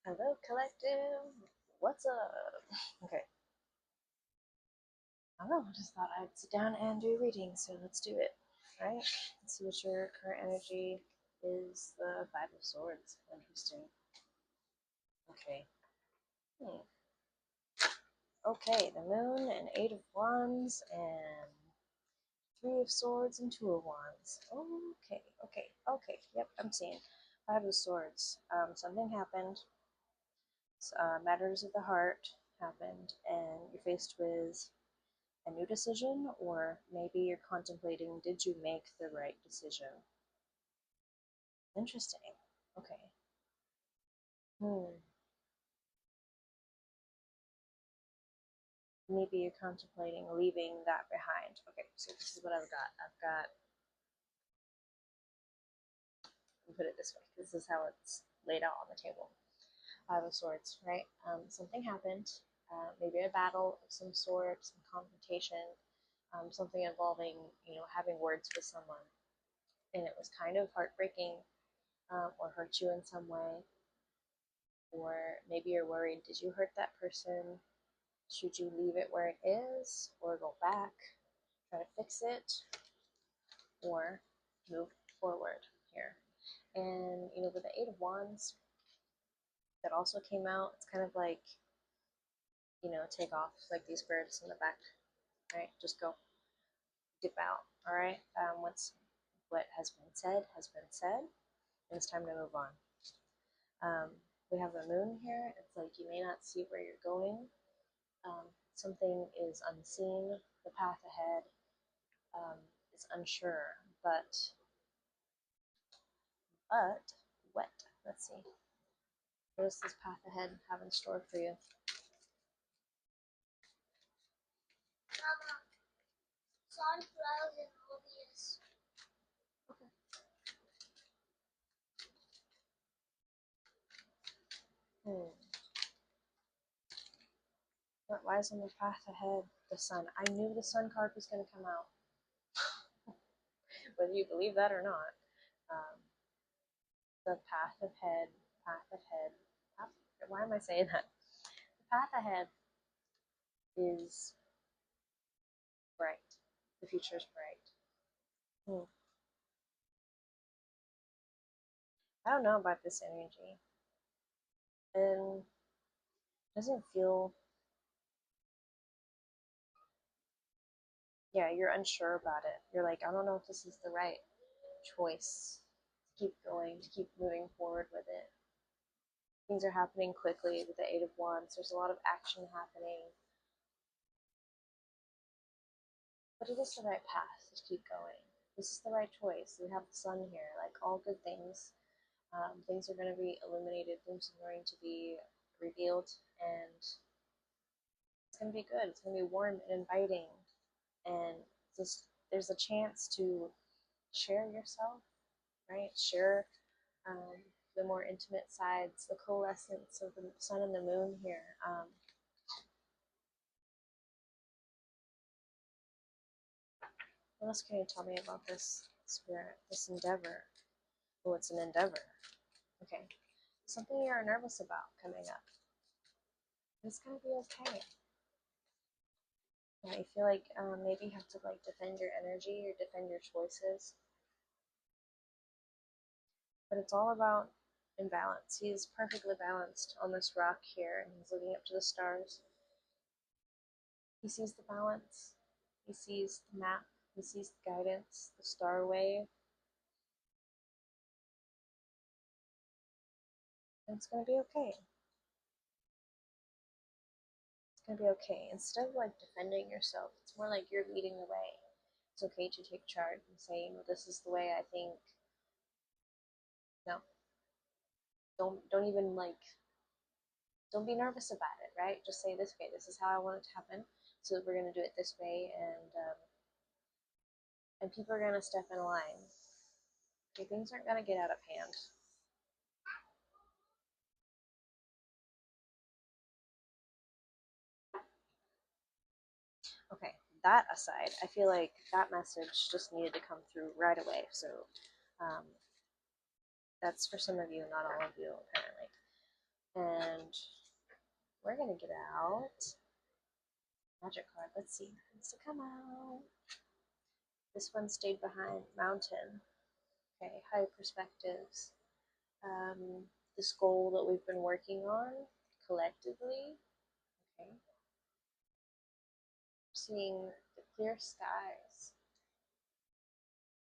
Hello, collective. What's up? Okay. I don't know. I just thought I'd sit down and do a reading, so let's do it. All right. Let's see what your current energy is. The Five of Swords. Interesting. Okay. Hmm. Okay. The Moon and Eight of Wands and Three of Swords and Two of Wands. Okay. Okay. Okay. Yep. I'm seeing Five of Swords. Something happened. Matters of the heart happened, and you're faced with a new decision, or maybe you're contemplating, did you make the right decision? Interesting. Okay. Hmm. Maybe you're contemplating leaving that behind. Okay, so this is what I've got. Let me put it this way. This is how it's laid out on the table. Five of Swords, right? Something happened. Maybe a battle of some sort, some confrontation, something involving, having words with someone. And it was kind of heartbreaking, or hurt you in some way. Or maybe you're worried, did you hurt that person? Should you leave it where it is, or go back, try to fix it, or move forward here? And with the Eight of Wands that also came out, it's kind of like, take off like these birds in the back, right? Just go, dip out, all right? Once what has been said, and it's time to move on. We have the Moon here. It's like you may not see where you're going. Something is unseen. The path ahead is unsure, but what? Let's see. What does this path ahead have in store for you? Sunflowers and obvious. Okay. What lies on the path ahead? The sun. I knew the sun card was going to come out. Whether you believe that or not. The path ahead, why am I saying that? The path ahead is bright. The future is bright. I don't know about this energy. And it doesn't feel, yeah, you're unsure about it. You're like, I don't know if this is the right choice to keep going, to keep moving forward with it. Things are happening quickly with the Eight of Wands. There's a lot of action happening. But it is the right path to keep going. This is the right choice. We have the sun here, like all good things. Things are going to be illuminated, things are going to be revealed, and it's going to be good. It's going to be warm and inviting. And just there's a chance to share yourself, right? Share the more intimate sides, the coalescence of the sun and the moon here. What else can you tell me about this spirit, this endeavor? Oh, it's an endeavor. Okay. Something you're nervous about coming up. It's going to be okay. Yeah, you feel like maybe you have to like defend your energy or defend your choices. But it's all about imbalance. He's perfectly balanced on this rock here, and he's looking up to the stars. He sees the balance. He sees the map. He sees the guidance, the star way. And it's going to be okay. It's going to be okay. Instead of like defending yourself, it's more like you're leading the way. It's okay to take charge and say, this is the way I think. No, don't even like, don't be nervous about it, right? Just say this, okay, this is how I want it to happen, so we're going to do it this way, and people are going to step in line. Okay, things aren't going to get out of hand. Okay, that aside, I feel like that message just needed to come through right away. So that's for some of you, not all of you, apparently. gonna get out magic card. Let's see what needs to come out. This one stayed behind. Mountain. Okay, high perspectives. This goal that we've been working on collectively. Okay. Seeing the clear skies.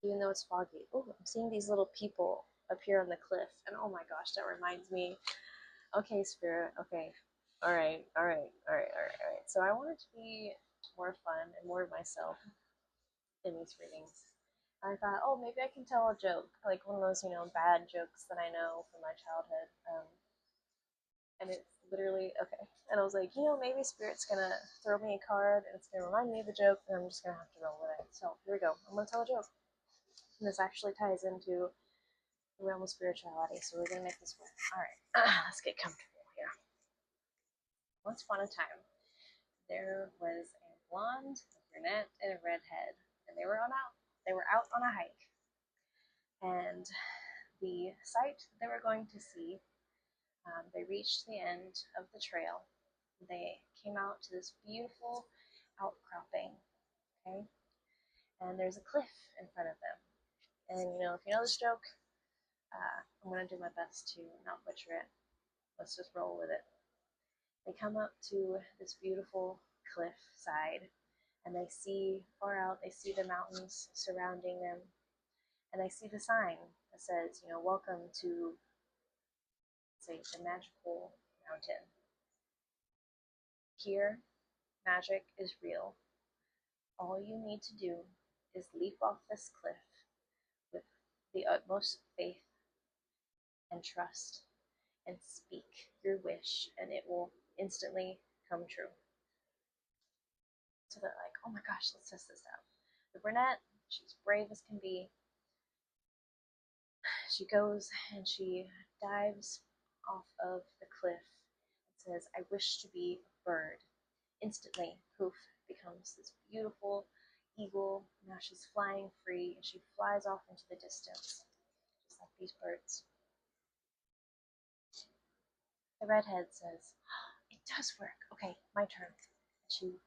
Even though it's foggy. Oh, I'm seeing these little people appear on the cliff. And oh my gosh, that reminds me. Okay, Spirit. Okay. All right. So I want it to be more fun and more myself in these readings. I thought, oh, maybe I can tell a joke, like one of those, bad jokes that I know from my childhood. And it's literally, okay. And I was like, maybe Spirit's gonna throw me a card and it's gonna remind me of the joke, and I'm just gonna have to roll with it. So here we go. I'm gonna tell a joke. And this actually ties into the realm of spirituality, so we're gonna make this work. Alright, let's get comfortable here. Once upon a time, there was a blonde, a brunette, and a redhead, and they were out on a hike. And the site that they were going to see, they reached the end of the trail. They came out to this beautiful outcropping, okay? And there's a cliff in front of them. And if you know this joke, I'm gonna do my best to not butcher it. Let's just roll with it. They come up to this beautiful cliff side, and they see far out, they see the mountains surrounding them, and they see the sign that says, welcome to, say, the magical mountain. Here, magic is real. All you need to do is leap off this cliff with the utmost faith and trust and speak your wish, and it will instantly come true. So they're like, oh my gosh, let's test this out. The brunette, she's brave as can be. She goes and she dives off of the cliff and says, I wish to be a bird. Instantly, poof, becomes this beautiful eagle. Now she's flying free, and she flies off into the distance, just like these birds. The redhead says, it does work. Okay, my turn. And she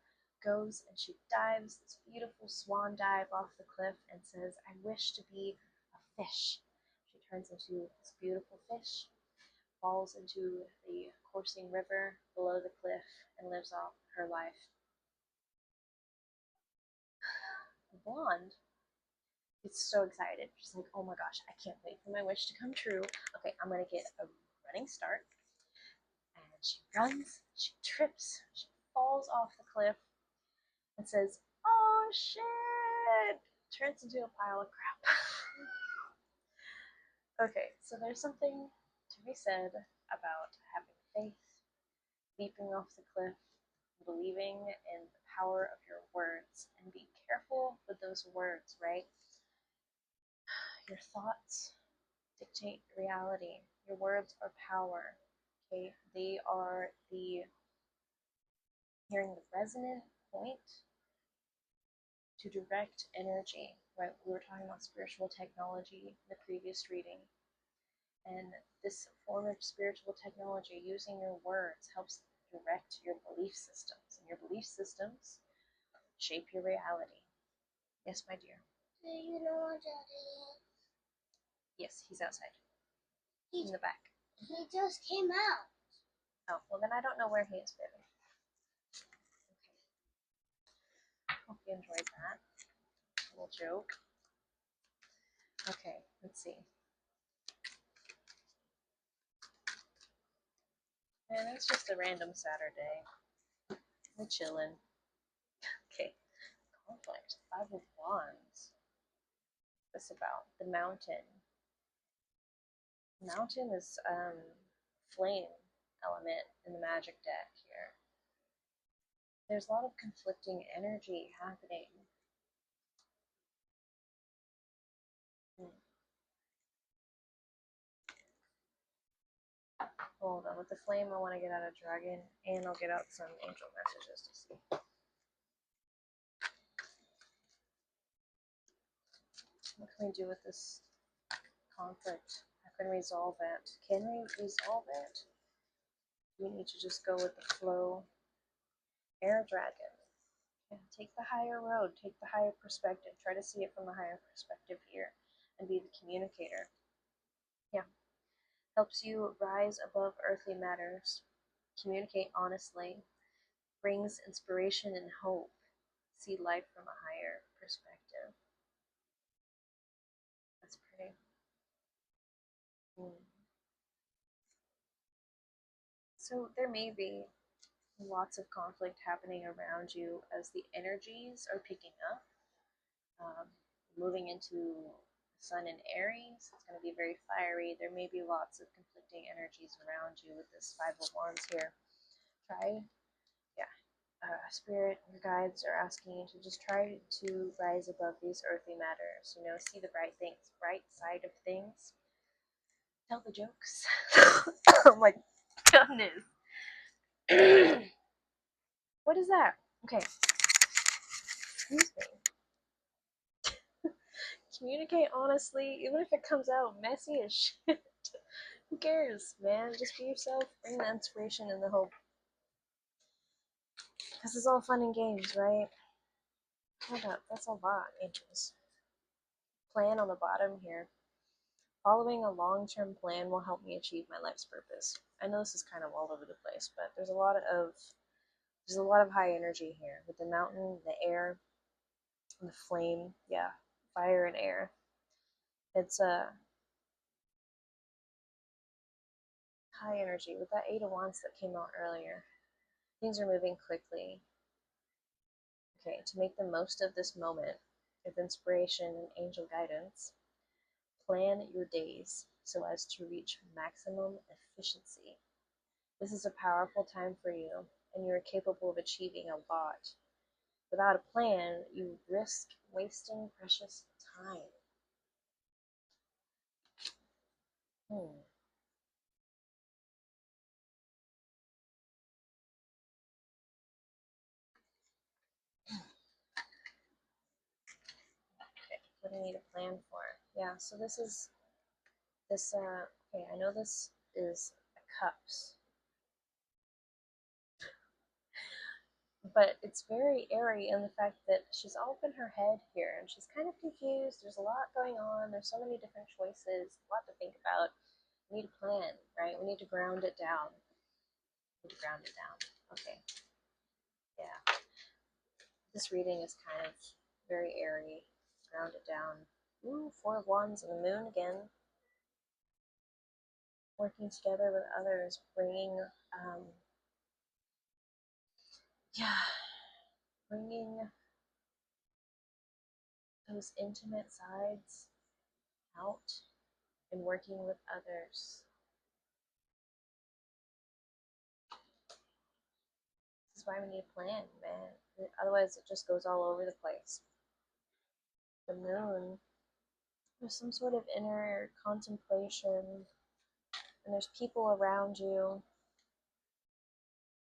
goes and she dives this beautiful swan dive off the cliff and says, I wish to be a fish. She turns into this beautiful fish, falls into the coursing river below the cliff, and lives off her life. The blonde is so excited. She's like, oh my gosh, I can't wait for my wish to come true. Okay, I'm going to get a running start. And she runs, she trips, she falls off the cliff, and says, oh shit! Turns into a pile of crap. Okay, so there's something to be said about having faith, leaping off the cliff, believing in the power of your words, and be careful with those words, right? Your thoughts dictate reality. Your words are power. Okay, they are hearing the resonant point to direct energy, right? We were talking about spiritual technology in the previous reading. And this form of spiritual technology, using your words, helps direct your belief systems. And your belief systems shape your reality. Yes, my dear. Do you know where Daddy is? Yes, he's outside. In the back. He just came out. Oh, well then I don't know where he is, baby. Okay. Hope you enjoyed that little joke. Okay, let's see. And it's just a random Saturday. We're chilling. Okay. Conflict. 5 of Wands. What's this about? The Mountain. Mountain is flame element in the magic deck here. There's a lot of conflicting energy happening. Hold on, with the flame I want to get out a dragon, and I'll get out some angel messages to see. What can we do with this conflict? How can we resolve it? Can we resolve it? You need to just go with the flow. Air dragon. Yeah, take the higher road, take the higher perspective. Try to see it from the higher perspective here and be the communicator. Yeah. Helps you rise above earthly matters, communicate honestly, brings inspiration and hope, see life from a higher perspective. That's pretty. Mm. So there may be lots of conflict happening around you as the energies are picking up. Um, moving into Sun in Aries, it's going to be very fiery. There may be lots of conflicting energies around you with this Five of Wands here. Try, yeah, Spirit, your guides are asking you to just try to rise above these earthly matters. You know, see the bright things, bright side of things. Tell the jokes. Oh my goodness. What is that? Okay. Excuse me. Communicate honestly, even if it comes out messy as shit. Who cares, man? Just be yourself. Bring the inspiration and the hope. This is all fun and games, right? Hold up, that's a lot, angels. Plan on the bottom here. Following a long-term plan will help me achieve my life's purpose. I know this is kind of all over the place, but there's a lot of high energy here with the mountain, the air, and the flame. Yeah, fire and air. It's a high energy with that Eight of Wands that came out earlier. Things are moving quickly. Okay, to make the most of this moment of inspiration and angel guidance, plan your days so as to reach maximum efficiency. This is a powerful time for you, and you are capable of achieving a lot. Without a plan, you risk wasting precious time. Hmm. Okay, what do you need a plan for? Yeah, so this is this. Okay, I know this is a cups, but it's very airy in the fact that she's all up in her head here and she's kind of confused. There's a lot going on. There's so many different choices, a lot to think about. We need a plan, right? We need to ground it down. We need to ground it down. Okay. Yeah. This reading is kind of very airy. Ground it down. Ooh, Four of Wands and the Moon again. Working together with others, bringing, yeah, bringing those intimate sides out and working with others. This is why we need a plan, man. Otherwise, it just goes all over the place. The Moon, there's some sort of inner contemplation, and there's people around you.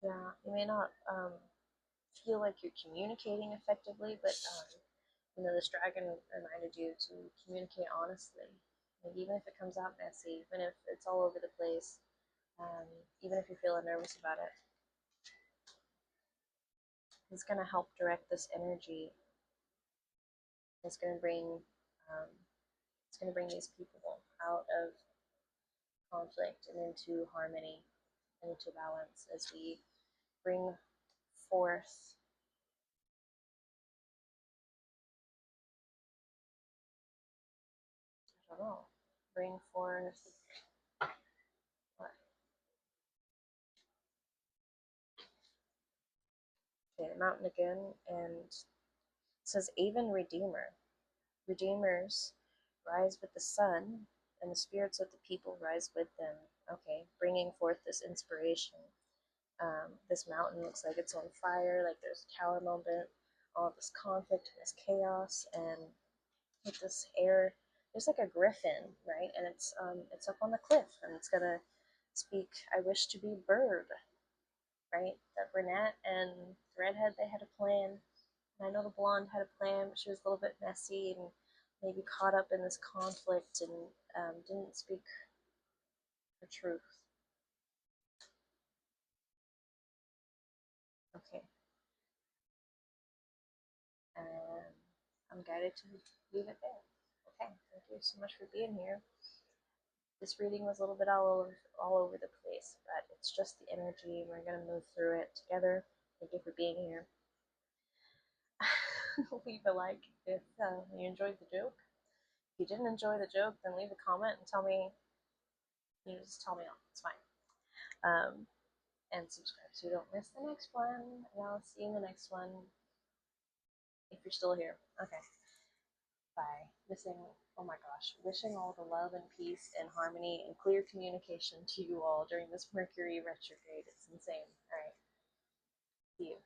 Yeah, you may not feel like you're communicating effectively, but this dragon reminded you to communicate honestly. Like, even if it comes out messy, even if it's all over the place, even if you're feeling nervous about it, it's going to help direct this energy. It's going to bring um, these people out of conflict and into harmony and into balance as we bring forth I don't know, bring forth what? Okay, the mountain again, and it says even Redeemer. Redeemers rise with the sun, and the spirits of the people rise with them. Okay, bringing forth this inspiration. This mountain looks like it's on fire, like there's a tower moment, all this conflict, this chaos, and with this air, there's like a griffin, right? And it's up on the cliff, and it's gonna speak. I wish to be bird, right? That brunette and the redhead, they had a plan. And I know the blonde had a plan, but she was a little bit messy and maybe caught up in this conflict and didn't speak her truth. Okay. And I'm guided to leave it there. Okay, thank you so much for being here. This reading was a little bit all over the place, but it's just the energy. We're gonna move through it together. Thank you for being here. Leave a like if you enjoyed the joke. If you didn't enjoy the joke, then leave a comment and tell me. You just tell me off. It's fine. And subscribe so you don't miss the next one. And I'll see you in the next one if you're still here. Okay. Bye. Oh my gosh, wishing all the love and peace and harmony and clear communication to you all during this Mercury retrograde. It's insane. All right. See you.